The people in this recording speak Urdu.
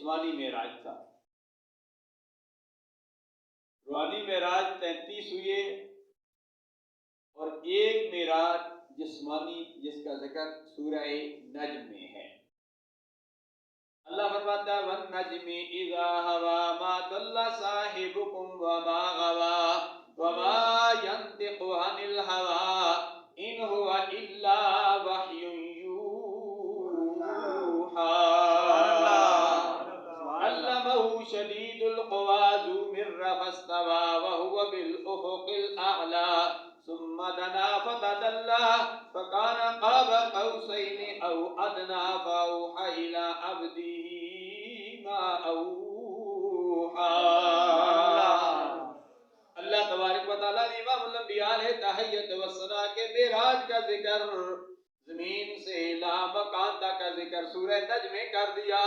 جسمانی معراج تھا. روحانی معراج 33 ہوئے اور ایک معراج جسمانی جس کا ذکر سورہ نجم میں ہے. اللہ فرماتا ہے وَالنَّجْمِ إِذَا هَوَىٰ مَا ضَلَّ صَاحِبُكُمْ وَمَا غَوَىٰ وَمَا يَنطِقُ عَنِ الْهَوَىٰ إِنْ هُوَ إِلَّا وَحْيٌ يُوحَىٰ عَلَّمَهُ شَدِيدُ الْقُوَىٰ ذُو مِرَّةٍ فَاسْتَوَىٰ وَهُوَ بِالْأُفُقِ الْأَعْلَىٰ ثُمَّ دَنَا فَتَدَلَّىٰ فَكَانَ قَابَ قَوْسَيْنِ أَوْ أَدْنَىٰ فَأَوْحَىٰ إِلَىٰ عَبْدِهِ مَا أَوْحَىٰ. اللہ تبارک و تعالیٰ نے امام الانبیاء علیہ تحیت و ثنا کے معراج کا ذکر زمین سے لا مکان تک کا ذکر سورہ نجم میں کر دیا.